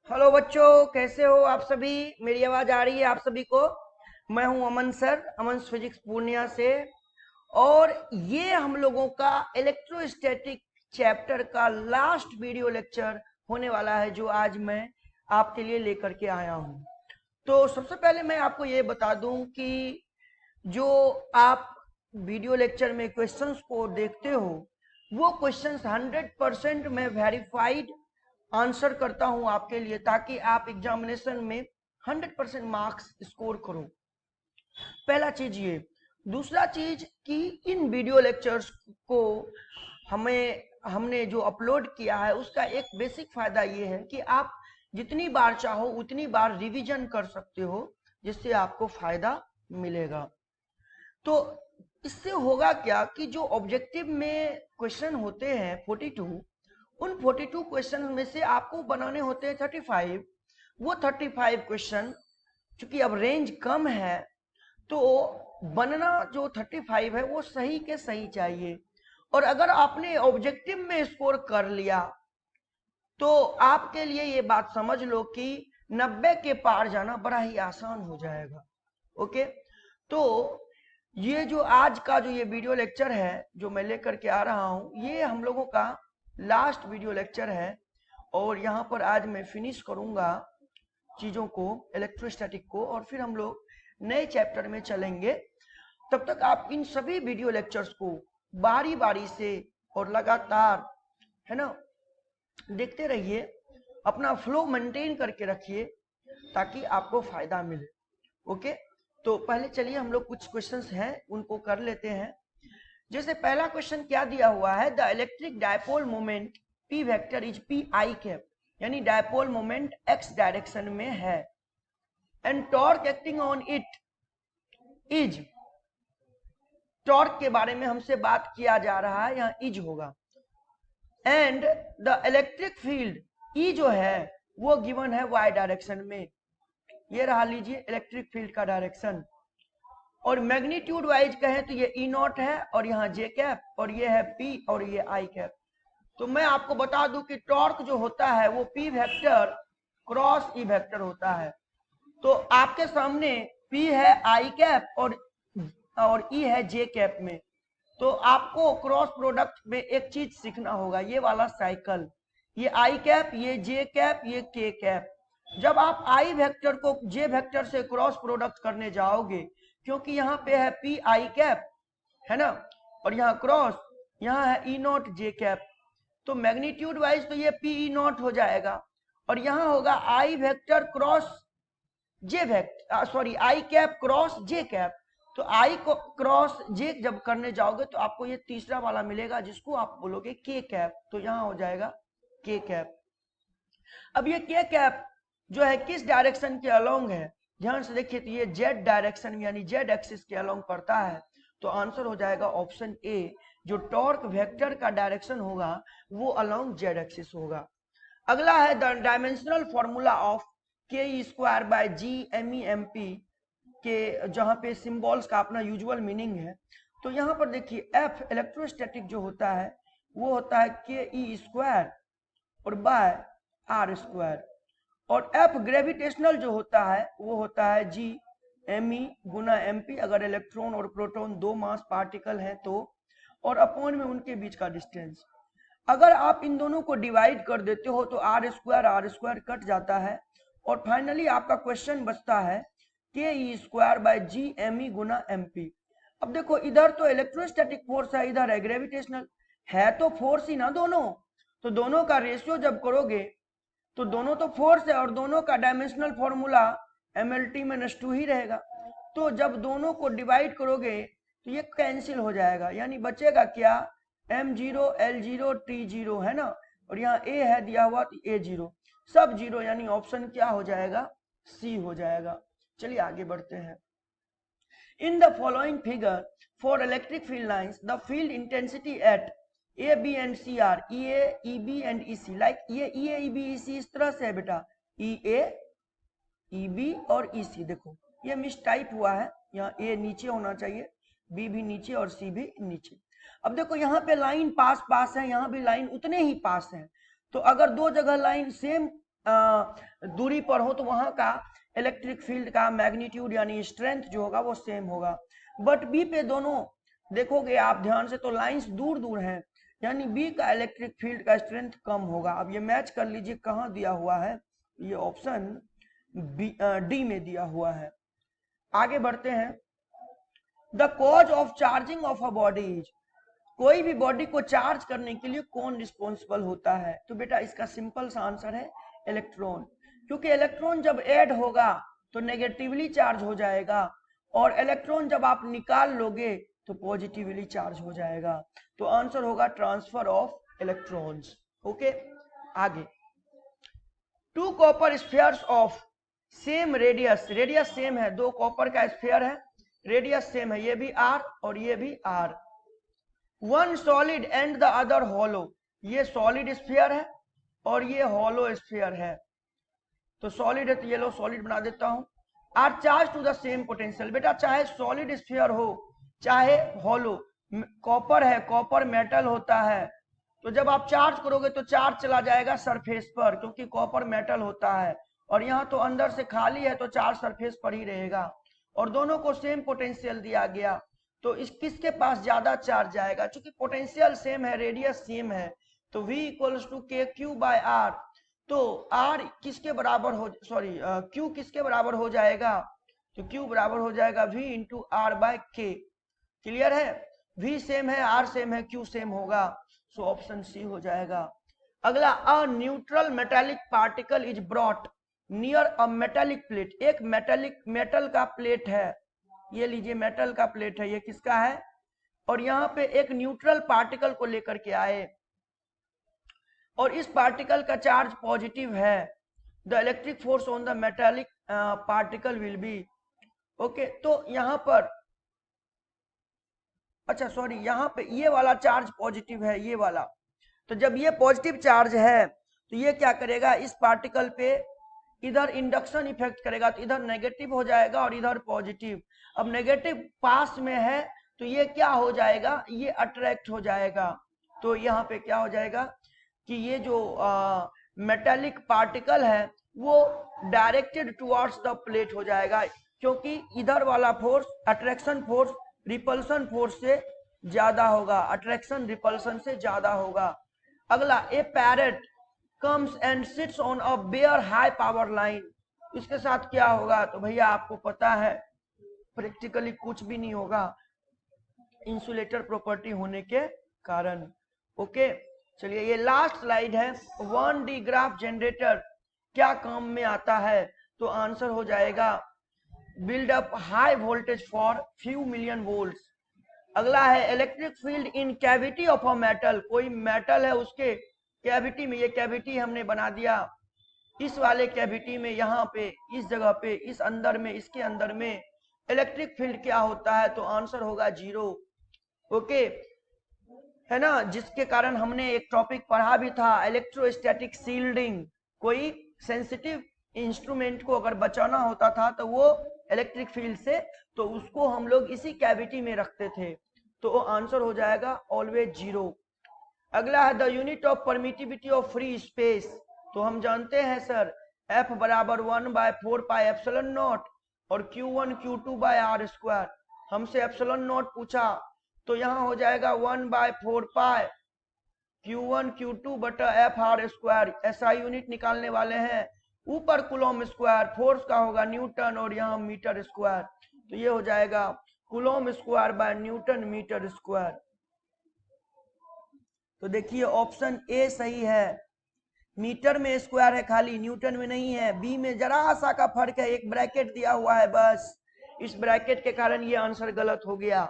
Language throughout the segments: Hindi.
हेलो बच्चों, कैसे हो आप सभी। मेरी आवाज आ रही है आप सभी को। मैं हूं अमन सर, अमन फिजिक्स पूर्णिया से। और ये हम लोगों का इलेक्ट्रोस्टैटिक चैप्टर का लास्ट वीडियो लेक्चर होने वाला है, जो आज मैं आपके लिए लेकर के आया हूं। तो सबसे पहले मैं आपको ये बता दूं कि जो आप वीडियो लेक्चर में क्वेश्चंस को देखते हो, वो क्वेश्चंस 100% मैं वेरीफाइड आंसर करता हूं आपके लिए, ताकि आप एग्जामिनेशन में 100% मार्क्स स्कोर करो। पहला चीज ये। दूसरा चीज कि इन वीडियो लेक्चर्स को हमने जो अपलोड किया है, उसका एक बेसिक फायदा ये है कि आप जितनी बार चाहो उतनी बार रिवीजन कर सकते हो, जिससे आपको फायदा मिलेगा। तो इससे होगा क्या कि जो ऑब्जेक्टिव में क्वेश्चन होते हैं 42, उन 42 क्वेश्चन में से आपको बनाने होते हैं 35। वो 35 क्वेश्चन, चूंकि अब रेंज कम है, तो बनना जो 35 है वो सही के सही चाहिए। और अगर आपने ऑब्जेक्टिव में स्कोर कर लिया, तो आपके लिए ये बात समझ लो कि 90 के पार जाना बड़ा ही आसान हो जाएगा। ओके। तो ये जो आज का जो ये वीडियो लेक्चर है जो मैं लेकर के आ रहा हूं, ये हम लोगों का लास्ट वीडियो लेक्चर है। और यहाँ पर आज मैं फिनिश करूंगा चीजों को, इलेक्ट्रोस्टैटिक को, और फिर हम लोग नए चैप्टर में चलेंगे। तब तक आप इन सभी वीडियो लेक्चर्स को बारी बारी से और लगातार, है ना, देखते रहिए। अपना फ्लो मेंटेन करके रखिए ताकि आपको फायदा मिले। ओके। तो पहले चलिए हम लोग कुछ क्वेश्चंस हैं उनको कर लेते हैं। जैसे पहला क्वेश्चन क्या दिया हुआ है, the electric dipole moment P vector is P I cap, यानी डायपोल मोमेंट एक्स डायरेक्शन में है, and torque acting on it is, torque के बारे में हमसे बात किया जा रहा है, यहाँ इज होगा। And the electric field E जो है वो गिवन है वाई डायरेक्शन में। ये रहा, लीजिए इलेक्ट्रिक फील्ड का डायरेक्शन। और मैग्नीट्यूड वाइज कहें तो ये ई नॉट है, और यहाँ जे कैप, और ये है पी, और ये आई कैप। तो मैं आपको बता दूं कि टॉर्क जो होता है वो P vector cross E vector होता है। तो आपके सामने पी है आई कैप और ई है जे कैप में। तो आपको क्रॉस प्रोडक्ट में एक चीज सीखना होगा, ये वाला साइकिल, ये आई कैप, ये जे कैप, ये के कैप। जब आप आई वेक्टर को जे वेक्टर से क्रॉस प्रोडक्ट करने जाओगे, क्योंकि यहाँ पे है पी आई कैप, है ना, और यहाँ क्रॉस, यहाँ है ई नॉट जे कैप, तो मैग्नीट्यूड वाइज तो ये पी ई नॉट हो जाएगा। और यहाँ होगा I vector cross J vector, sorry I cap cross J cap. तो आई को क्रॉस जे जब करने जाओगे तो आपको ये तीसरा वाला मिलेगा, जिसको आप बोलोगे के कैप। तो यहाँ हो जाएगा के कैप। अब ये के कैप जो है किस डायरेक्शन के अलोंग है, ध्यान से देखिए, तो ये जेड डायरेक्शन यानी जेड एक्सिस के अलोंग पड़ता है। तो आंसर हो जाएगा ऑप्शन ए, जो टॉर्क वेक्टर का डायरेक्शन होगा वो अलोंग जेड एक्सिस होगा। अगला है the dimensional formula of K square by G M E M P K, जहां पे सिंबल्स का अपना यूजुअल मीनिंग है। तो यहाँ पर देखिए, एफ इलेक्ट्रोस्टैटिक जो होता है वो होता है के ई स्क्वायर और बाय आर स्क्वायर, और एफ ग्रेविटेशनल जो होता है वो होता है जी एम ई गुना एम पी, अगर इलेक्ट्रॉन और प्रोटॉन दो मास पार्टिकल हैं तो, और अपॉन में उनके बीच का डिस्टेंस। अगर आप इन दोनों को डिवाइड कर देते हो तो आर स्क्वायर कट जाता है, और फाइनली आपका क्वेश्चन बचता है के E square by G M E गुना एम पी। अब देखो, इधर तो इलेक्ट्रोस्टैटिक फोर्स है, इधर है ग्रेविटेशनल, है तो फोर्स ही ना दोनों। तो दोनों का रेशियो जब करोगे तो दोनों तो फोर्स है, और दोनों का डायमेंशनल फॉर्मूला MLT माइनस 2 ही रहेगा। तो जब दोनों को डिवाइड करोगे तो ये कैंसिल हो जाएगा, यानी बचेगा क्या, M0 L0 T0, है ना, और यहाँ ए है दिया हुआ तो A0, सब जीरो, यानी ऑप्शन क्या हो जाएगा, सी हो जाएगा। चलिए आगे बढ़ते हैं। In the following figure for electric field lines the field intensity at A B and C are E A E B and E C, like ये E A E B E सी इस तरह से है बेटा, ई ए ई बी और ई सी। देखो ये मिस टाइप हुआ है, यहाँ ए नीचे होना चाहिए, बी भी नीचे और सी भी नीचे। अब देखो यहाँ पे लाइन पास पास है, यहाँ भी लाइन उतने ही पास है। तो अगर दो जगह लाइन सेम दूरी पर हो तो वहां का इलेक्ट्रिक फील्ड का मैग्नीट्यूड यानी स्ट्रेंथ जो होगा वो सेम होगा। बट बी पे दोनों देखोगे आप ध्यान से तो लाइंस दूर दूर हैं, यानी बी का इलेक्ट्रिक फील्ड का स्ट्रेंथ कम होगा। अब ये मैच कर लीजिए कहाँ दिया हुआ है, ये ऑप्शन डी में दिया हुआ है। आगे बढ़ते हैं। The cause of charging of a body is, कोई भी बॉडी को चार्ज करने के लिए कौन रिस्पॉन्सिबल होता है? तो बेटा इसका सिंपल सा आंसर है इलेक्ट्रॉन, क्योंकि इलेक्ट्रॉन जब ऐड होगा तो नेगेटिवली चार्ज हो जाएगा, और इलेक्ट्रॉन जब आप निकाल लोगे तो पॉजिटिवली चार्ज हो जाएगा। तो आंसर होगा ट्रांसफर ऑफ इलेक्ट्रॉन्स। ओके, आगे। Two copper spheres of same radius, radius same है, दो कॉपर का स्फीयर है, रेडियस सेम है, ये भी आर और ये भी R. One solid and the other hollow, ये सॉलिड स्फीयर है और ये हॉलो स्फीयर है। तो सॉलिड है तो ये लो सॉलिड बना देता हूं। Are charged to the same potential, बेटा चाहे सॉलिड स्फीयर हो चाहे हॉलो, कॉपर है, कॉपर मेटल होता है, तो जब आप चार्ज करोगे तो चार्ज चला जाएगा सरफेस पर, क्योंकि कॉपर मेटल होता है, और यहाँ तो अंदर से खाली है तो चार्ज सरफेस पर ही रहेगा, और दोनों को सेम पोटेंशियल दिया गया, तो इस किसके पास ज्यादा चार्ज जाएगा? क्योंकि पोटेंशियल सेम है, रेडियस सेम है, तो V इक्वल्स टू के क्यू बाय आर। तो R किसके बराबर हो, सॉरी Q किसके बराबर हो जाएगा? तो Q बराबर हो जाएगा V इंटू आर बाय के। क्लियर है? V सेम है, R सेम है, Q सेम होगा, सो ऑप्शन सी हो जाएगा। अगला, a neutral metallic particle is brought near a metallic plate, एक मेटल का प्लेट है, ये लीजिए मेटल का प्लेट है, ये किसका है? और यहाँ पे एक न्यूट्रल पार्टिकल को लेकर के आए और इस पार्टिकल का चार्ज पॉजिटिव है, the electric force on the metallic particle will be, okay. तो यहाँ पर, अच्छा सॉरी, यहाँ पे ये वाला चार्ज पॉजिटिव है, ये वाला, तो जब ये पॉजिटिव चार्ज है तो ये क्या करेगा, इस पार्टिकल पे इधर इंडक्शन इफेक्ट करेगा, तो इधर नेगेटिव हो जाएगा और इधर पॉजिटिव। अब नेगेटिव पास में है तो ये क्या हो जाएगा, ये अट्रैक्ट हो जाएगा, तो यहाँ पे क्या हो जाएगा कि ये जो मेटालिक पार्टिकल है वो डायरेक्टेड टुवर्ड्स द प्लेट हो जाएगा, क्योंकि इधर वाला force attraction force repulsion force से ज्यादा होगा, अट्रैक्शन रिपल्सन से ज्यादा होगा। अगला, a parrot comes and sits on a bare high power line, इसके साथ क्या होगा? तो भैया आपको पता है प्रैक्टिकली कुछ भी नहीं होगा, इंसुलेटर प्रॉपर्टी होने के कारण। ओके, चलिए ये लास्ट स्लाइड है। 1D ग्राफ जनरेटर क्या काम में आता है? तो आंसर हो जाएगा build up high voltage for few million volts. अगला है electric field in cavity of a metal, कोई मेटल है उसके कैविटी में, ये कैविटी हमने बना दिया, इस वाले कैविटी में, यहाँ पे इस जगह पे, इस अंदर में, इसके अंदर में इलेक्ट्रिक फील्ड क्या होता है? तो आंसर होगा 0। ओके, है ना, जिसके कारण हमने एक टॉपिक पढ़ा भी था, इलेक्ट्रोस्टैटिक शील्डिंग, कोई सेंसिटिव इंस्ट्रूमेंट को अगर बचाना होता था तो वो इलेक्ट्रिक फील्ड से, तो उसको हम लोग इसी कैविटी में रखते थे, तो आंसर हो जाएगा ऑलवेज 0। अगला है the unit of permittivity of free space, तो हम जानते हैं सर F बराबर 1/4πε0 और Q1 Q2 bye are square, हमसे ε0 पूछा तो यहाँ हो जाएगा 1/4π Q1 Q2 बटा एफ आर स्क्वायर, ऐसा यूनिट निकालने वाले हैं, ऊपर कूलम स्क्वायर, फोर्स का होगा न्यूटन और यहाँ मीटर स्क्वायर, तो ये हो जाएगा coulomb square by newton metre square. तो देखिए ऑप्शन ए सही है, मीटर में स्क्वायर है खाली, न्यूटन में नहीं है। बी में जरा सा का फर्क है, एक ब्रैकेट दिया हुआ है बस, इस ब्रैकेट के कारण ये आंसर गलत हो गया,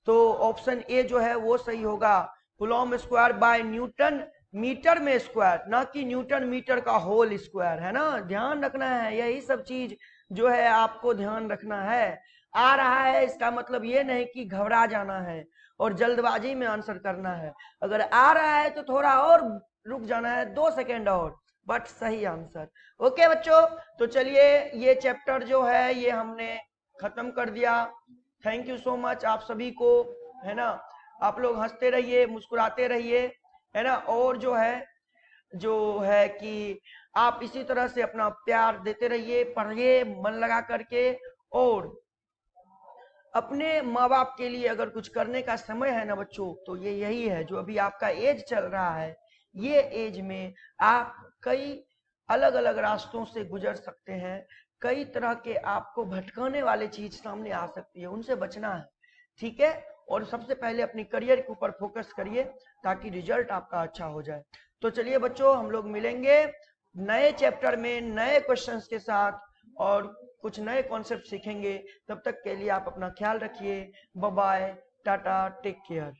तो ऑप्शन ए जो है वो सही होगा, coulomb square by newton metre में स्क्वायर, ना कि न्यूटन मीटर का होल स्क्वायर, है ना, ध्यान रखना है, यही सब चीज जो है आपको ध्यान रखना है। आ रहा है इसका मतलब ये नहीं कि घबरा जाना है और जल्दबाजी में आंसर करना है, अगर आ रहा है तो थोड़ा और रुक जाना है, 2 सेकेंड और, बट सही आंसर। ओके बच्चों, तो चलिए ये चैप्टर जो है ये हमने खत्म कर दिया। थैंक यू सो मच आप सभी को, है ना, आप लोग हंसते रहिए, मुस्कुराते रहिए, है ना, और जो है जो है कि आप इसी तरह से अपना प्यार देते रहिए, पढ़िए मन लगा करके, और अपने माँ बाप के लिए अगर कुछ करने का समय है ना बच्चों, तो ये यही है। जो अभी आपका एज चल रहा है, ये एज में आप कई अलग अलग रास्तों से गुजर सकते हैं। कई तरह के आपको भटकाने वाले चीज सामने आ सकती है, उनसे बचना है, ठीक है। और सबसे पहले अपनी करियर के ऊपर फोकस करिए, ताकि रिजल्ट आपका अच्छा हो जाए। तो चलिए बच्चों, हम लोग मिलेंगे नए चैप्टर में नए क्वेश्चंस के साथ, और कुछ नए कॉन्सेप्ट सीखेंगे। तब तक के लिए आप अपना ख्याल रखिए। Bye bye, tata, take care.